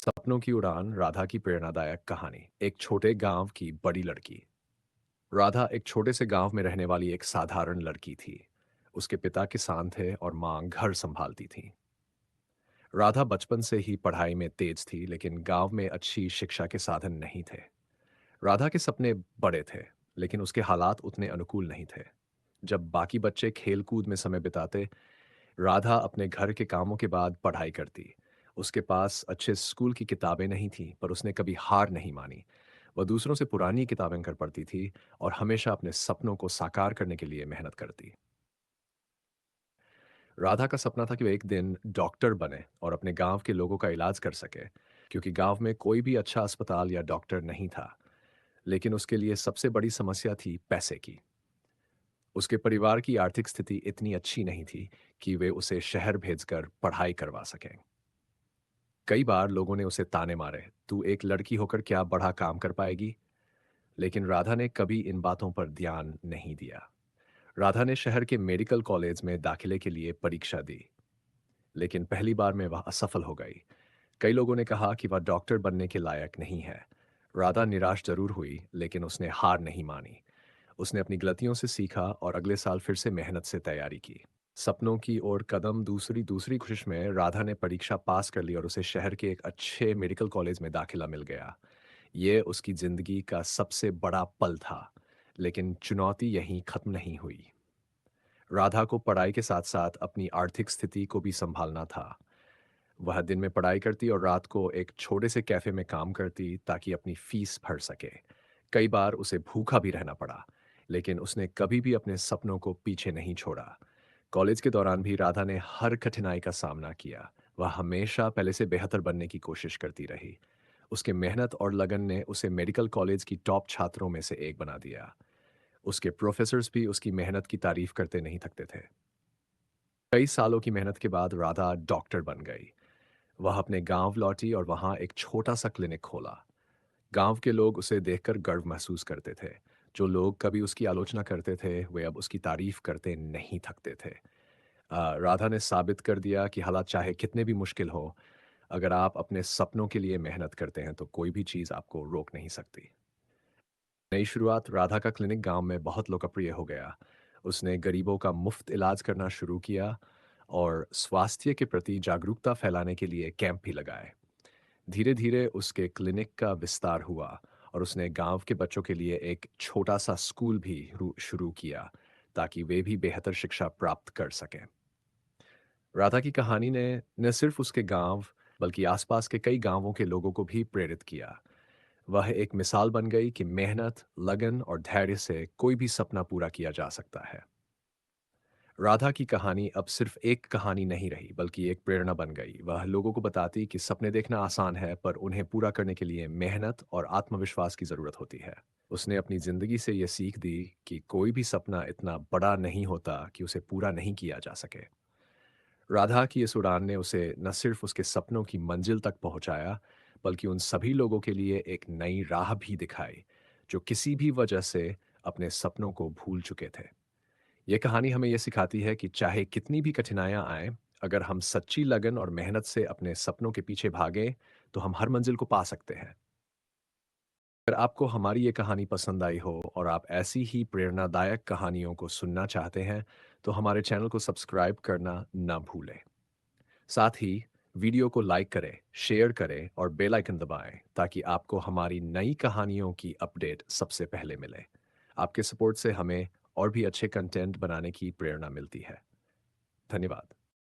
सपनों की उड़ान राधा की प्रेरणादायक कहानी। एक छोटे गांव की बड़ी लड़की। राधा एक छोटे से गांव में रहने वाली एक साधारण लड़की थी। उसके पिता किसान थे और मां घर संभालती थी। राधा बचपन से ही पढ़ाई में तेज थी, लेकिन गांव में अच्छी शिक्षा के साधन नहीं थे। राधा के सपने बड़े थे, लेकिन उसके हालात उतने अनुकूल नहीं थे। जब बाकी बच्चे खेल कूद में समय बिताते, राधा अपने घर के कामों के बाद पढ़ाई करती। उसके पास अच्छे स्कूल की किताबें नहीं थीं, पर उसने कभी हार नहीं मानी। वह दूसरों से पुरानी किताबें कर पढ़ती थी और हमेशा अपने सपनों को साकार करने के लिए मेहनत करती। राधा का सपना था कि वह एक दिन डॉक्टर बने और अपने गांव के लोगों का इलाज कर सके, क्योंकि गांव में कोई भी अच्छा अस्पताल या डॉक्टर नहीं था। लेकिन उसके लिए सबसे बड़ी समस्या थी पैसे की। उसके परिवार की आर्थिक स्थिति इतनी अच्छी नहीं थी कि वे उसे शहर भेजकर पढ़ाई करवा सकें। कई बार लोगों ने उसे ताने मारे, तू एक लड़की होकर क्या बड़ा काम कर पाएगी? लेकिन राधा ने कभी इन बातों पर ध्यान नहीं दिया। राधा ने शहर के मेडिकल कॉलेज में दाखिले के लिए परीक्षा दी, लेकिन पहली बार में वह असफल हो गई। कई लोगों ने कहा कि वह डॉक्टर बनने के लायक नहीं है। राधा निराश जरूर हुई, लेकिन उसने हार नहीं मानी। उसने अपनी गलतियों से सीखा और अगले साल फिर से मेहनत से तैयारी की। सपनों की ओर कदम दूसरी दूसरी कोशिश में राधा ने परीक्षा पास कर ली और उसे शहर के एक अच्छे मेडिकल कॉलेज में दाखिला मिल गया। ये उसकी जिंदगी का सबसे बड़ा पल था। लेकिन चुनौती यहीं खत्म नहीं हुई। राधा को पढ़ाई के साथ साथ अपनी आर्थिक स्थिति को भी संभालना था। वह दिन में पढ़ाई करती और रात को एक छोटे से कैफे में काम करती ताकि अपनी फीस भर सके। कई बार उसे भूखा भी रहना पड़ा, लेकिन उसने कभी भी अपने सपनों को पीछे नहीं छोड़ा। कॉलेज के दौरान भी राधा ने हर कठिनाई का सामना किया। वह हमेशा पहले से बेहतर बनने की कोशिश करती रही। उसके मेहनत और लगन ने उसे मेडिकल कॉलेज की टॉप छात्रों में से एक बना दिया। उसके प्रोफेसर्स भी उसकी मेहनत की तारीफ करते नहीं थकते थे। कई सालों की मेहनत के बाद राधा डॉक्टर बन गई। वह अपने गांव लौटी और वहां एक छोटा सा क्लिनिक खोला। गांव के लोग उसे देखकर गर्व महसूस करते थे। जो लोग कभी उसकी आलोचना करते थे, वे अब उसकी तारीफ करते नहीं थकते थे। राधा ने साबित कर दिया कि हालात चाहे कितने भी मुश्किल हो, अगर आप अपने सपनों के लिए मेहनत करते हैं तो कोई भी चीज़ आपको रोक नहीं सकती। नई शुरुआत राधा का क्लिनिक गांव में बहुत लोकप्रिय हो गया। उसने गरीबों का मुफ्त इलाज करना शुरू किया और स्वास्थ्य के प्रति जागरूकता फैलाने के लिए कैंप भी लगाए। धीरे धीरे उसके क्लिनिक का विस्तार हुआ और उसने गांव के बच्चों के लिए एक छोटा सा स्कूल भी शुरू किया, ताकि वे भी बेहतर शिक्षा प्राप्त कर सकें। राधा की कहानी ने न सिर्फ उसके गांव, बल्कि आसपास के कई गांवों के लोगों को भी प्रेरित किया। वह एक मिसाल बन गई कि मेहनत, लगन और धैर्य से कोई भी सपना पूरा किया जा सकता है। राधा की कहानी अब सिर्फ एक कहानी नहीं रही, बल्कि एक प्रेरणा बन गई। वह लोगों को बताती कि सपने देखना आसान है, पर उन्हें पूरा करने के लिए मेहनत और आत्मविश्वास की जरूरत होती है। उसने अपनी जिंदगी से यह सीख दी कि कोई भी सपना इतना बड़ा नहीं होता कि उसे पूरा नहीं किया जा सके। राधा की इस उड़ान ने उसे न सिर्फ उसके सपनों की मंजिल तक पहुंचाया, बल्कि उन सभी लोगों के लिए एक नई राह भी दिखाई, जो किसी भी वजह से अपने सपनों को भूल चुके थे। ये कहानी हमें ये सिखाती है कि चाहे कितनी भी कठिनाइयां आए, अगर हम सच्ची लगन और मेहनत से अपने सपनों के पीछे भागें, तो हम हर मंजिल को पा सकते हैं। अगर आपको हमारी ये कहानी पसंद आई हो और आप ऐसी ही प्रेरणादायक कहानियों को सुनना चाहते हैं, तो हमारे चैनल को सब्सक्राइब करना ना भूलें। साथ ही वीडियो को लाइक करें, शेयर करें और बेल आइकन दबाएं, ताकि आपको हमारी नई कहानियों की अपडेट सबसे पहले मिले। आपके सपोर्ट से हमें और भी अच्छे कंटेंट बनाने की प्रेरणा मिलती है। धन्यवाद।